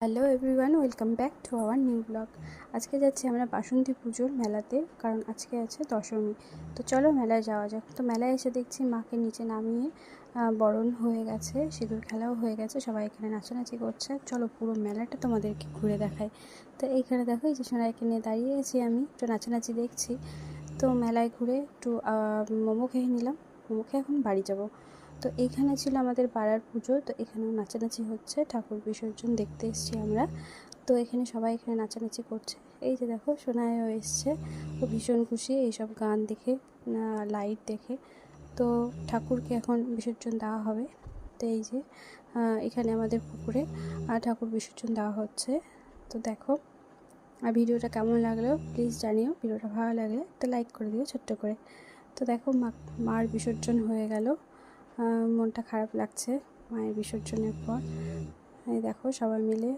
Hello everyone, welcome back to our new blog. আজকে যাচ্ছি আমরা বাসন্তী পুজোর মেলাতে, কারণ আজকে আছে দশমী। তো চলো মেলায় যাওয়া যাক। তো মেলায় এসে দেখছি মাকে নিচে নামিয়ে বরণ হয়ে গেছে, সিঁদুর খেলাও হয়ে গেছে, সবাই এখানে নাচানাচি করছে। চলো পুরো মেলাটা তোমাদেরকে ঘুরে দেখাই। তো এইখানে দেখো, এই যে সোনাইকে নিয়ে দাঁড়িয়ে আছি, আমি একটু নাচানাচি দেখছি। তো মেলায় ঘুরে একটু মোমো খেয়ে নিলাম, মোমো খেয়ে এখন বাড়ি যাব। তো এইখানে ছিল আমাদের পাড়ার পুজো, তো এখানেও নাচানাচি হচ্ছে, ঠাকুর বিসর্জন দেখতে এসেছি আমরা। তো এখানে সবাই এখানে নাচানাচি করছে। এই যে দেখো সোনাইও এসছে, ও ভীষণ খুশি এইসব গান দেখে, লাইট দেখে। তো ঠাকুরকে এখন বিসর্জন দেওয়া হবে। তো এই যে এখানে আমাদের পুকুরে ঠাকুর বিসর্জন দেওয়া হচ্ছে। তো দেখো, আর ভিডিওটা কেমন লাগলো প্লিজ জানিও। ভিডিওটা ভালো লাগলে একটা লাইক করে দিও ছোট্ট করে। তো দেখো মার বিসর্জন হয়ে গেল, মনটা খারাপ লাগছে মায়ের বিসর্জনের পর। এই দেখো সবাই মিলে